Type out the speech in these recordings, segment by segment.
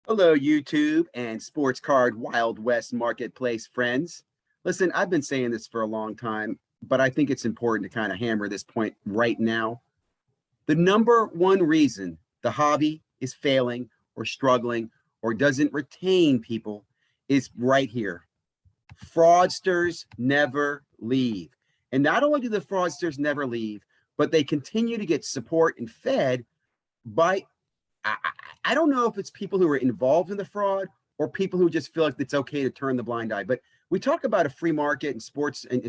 Hello, YouTube and sports card Wild West marketplace friends. Listen, I've been saying this for a long time, but I think it's important to kind of hammer this point right now. The number one reason the hobby is failing or struggling or doesn't retain people is right here. Fraudsters never leave. And not only do the fraudsters never leave, but they continue to get support and fed by I, I don't know if it's people who are involved in the fraud or people who just feel like it's okay to turn the blind eye. But we talk about a free market and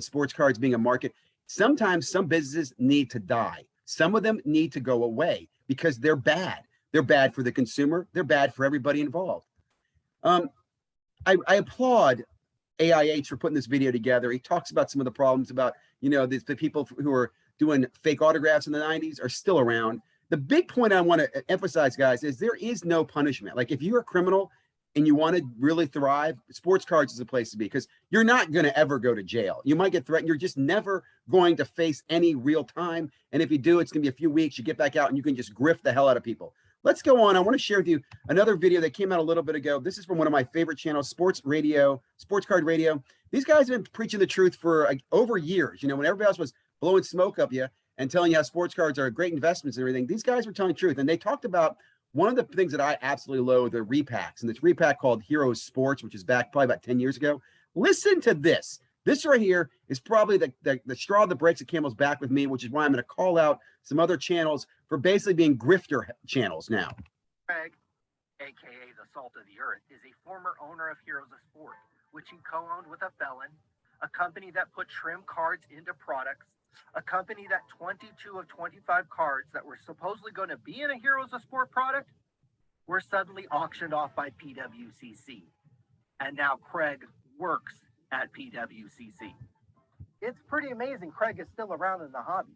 sports cards being a market. Sometimes some businesses need to die. Some of them need to go away because they're bad. They're bad for the consumer. They're bad for everybody involved. Um, I applaud AIH for putting this video together. He talks about some of the problems about, the people who are doing fake autographs in the 90s are still around. The big point I want to emphasize, guys, is there is no punishment. Like if you're a criminal and you want to really thrive, sports cards is a place to be because you're not going to ever go to jail. You might get threatened. You're just never going to face any real time. And if you do, it's going to be a few weeks. You get back out and you can just grift the hell out of people. Let's go on. I want to share with you another video that came out a little bit ago. This is from one of my favorite channels, Sports Card Radio. These guys have been preaching the truth for over years. When everybody else was blowing smoke up you and telling you how sports cards are great investments and everything, these guys were telling the truth. And they talked about one of the things that I absolutely loathe are repacks. And this repack called Heroes Sports, which is back probably about 10 years ago. Listen to this. This right here is probably the straw that breaks the camel's back with me, which is why I'm going to call out some other channels for basically being grifter channels now. Craig, aka the Salt of the Earth, is a former owner of Heroes of Sport, which he co-owned with a felon, a company that put trim cards into products, a company that 22 of 25 cards that were supposedly going to be in a Heroes of Sport product were suddenly auctioned off by PWCC. And now Craig works at PWCC. It's pretty amazing Craig is still around in the hobby.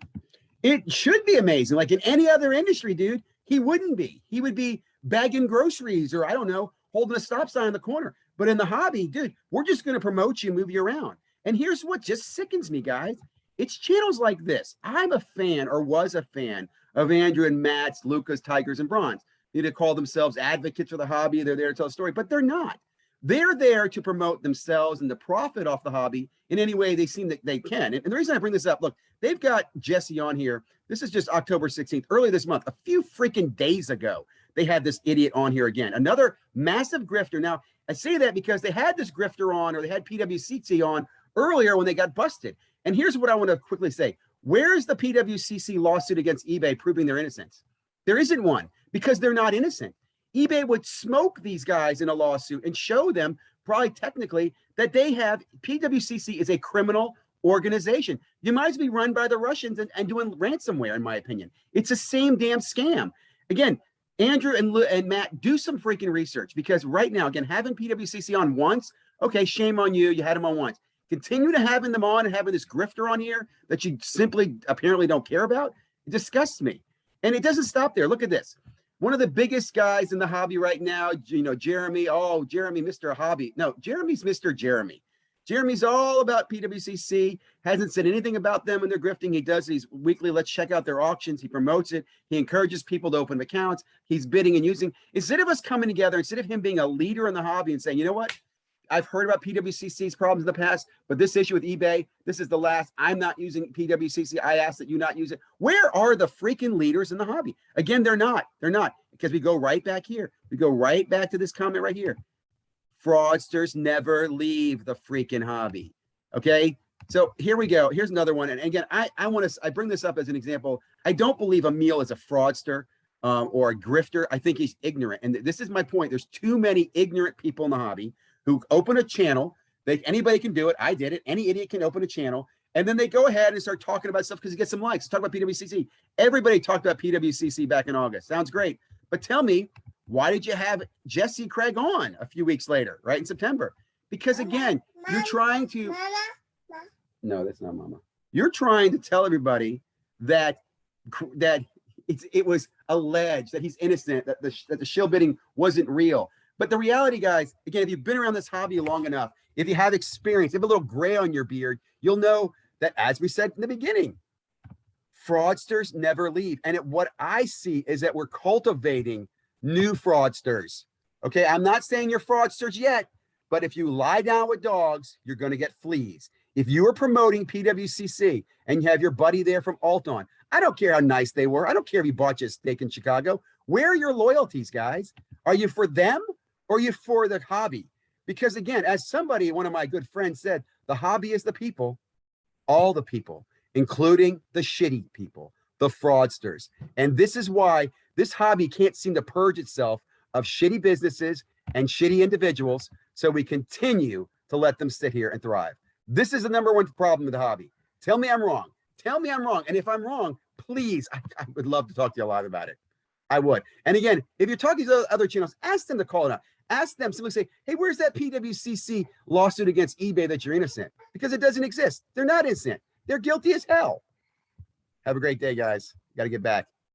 It should be amazing. Like in any other industry, dude, he wouldn't be. He would be bagging groceries or, I don't know, holding a stop sign in the corner. But in the hobby, dude, we're just going to promote you and move you around. And here's what just sickens me, guys. It's channels like this. I'm a fan or was a fan of Andrew and Matt's, Luka's, Tigers, and Brons. They call themselves advocates for the hobby. They're there to tell a story, but they're not. They're there to promote themselves and to profit off the hobby in any way they seem that they can. And the reason I bring this up, look, they've got Jesse on here. This is just October 16th, early this month, a few freaking days ago. They had this idiot on here again, another massive grifter. Now, I say that because they had this grifter on, or they had PWCC on earlier when they got busted. And here's what I want to quickly say. Where is the PWCC lawsuit against eBay proving their innocence? There isn't one because they're not innocent. eBay would smoke these guys in a lawsuit and show them probably technically that they have PWCC is a criminal organization. You might as well be run by the Russians and doing ransomware, in my opinion. It's the same damn scam. Again, Andrew and Matt, do some freaking research because right now, again, having PWCC on once, okay, shame on you. You had them on once. Continue to having them on and having this grifter on here that you simply apparently don't care about. It disgusts me. And it doesn't stop there. Look at this. One of the biggest guys in the hobby right now, Jeremy. Oh, Jeremy, Mr. Hobby. No, Jeremy's Mr. Jeremy. Jeremy's all about PWCC, hasn't said anything about them and their grifting. He does these weekly, let's check out their auctions. He promotes it. He encourages people to open accounts. He's bidding and using. Instead of us coming together, instead of him being a leader in the hobby and saying, you know what? I've heard about PWCC's problems in the past, but this issue with eBay, this is the last. I'm not using PWCC. I ask that you not use it. Where are the freaking leaders in the hobby? Again, they're not. They're not, because we go right back here. We go right back to this comment right here. Fraudsters never leave the freaking hobby. Okay, so here we go. Here's another one. And again, I bring this up as an example. I don't believe Emil is a fraudster or a grifter. I think he's ignorant. And this is my point. There's too many ignorant people in the hobby who open a channel. Anybody can do it. I did it. Any idiot can open a channel. And then they go ahead and start talking about stuff because you get some likes. Talk about PWCC. Everybody talked about PWCC back in August. Sounds great. But tell me, why did you have Jesse Craig on a few weeks later, right in September? Because again, you're trying to. No, that's not Mama. You're trying to tell everybody that it was alleged that he's innocent, that the shill bidding wasn't real. But the reality, guys, again, if you've been around this hobby long enough, if you have experience, if you have a little gray on your beard, you'll know that, as we said in the beginning, fraudsters never leave. And what I see is that we're cultivating new fraudsters. Okay, I'm not saying you're fraudsters yet, but if you lie down with dogs, you're going to get fleas. If you are promoting PWCC and you have your buddy there from Alton, I don't care how nice they were. I don't care if you bought you a steak in Chicago. Where are your loyalties, guys? Are you for them or are you for the hobby? Because again, as somebody, one of my good friends said, the hobby is the people, all the people, including the shitty people, the fraudsters. And this is why this hobby can't seem to purge itself of shitty businesses and shitty individuals, so we continue to let them sit here and thrive. This is the number one problem with the hobby. Tell me I'm wrong. Tell me I'm wrong. And if I'm wrong, please, I would love to talk to you live about it. I would. And again, if you're talking to other channels, ask them to call it out. Ask them, simply say, hey, where's that PWCC lawsuit against eBay that you're innocent? Because it doesn't exist. They're not innocent. They're guilty as hell. Have a great day, guys. Got to get back.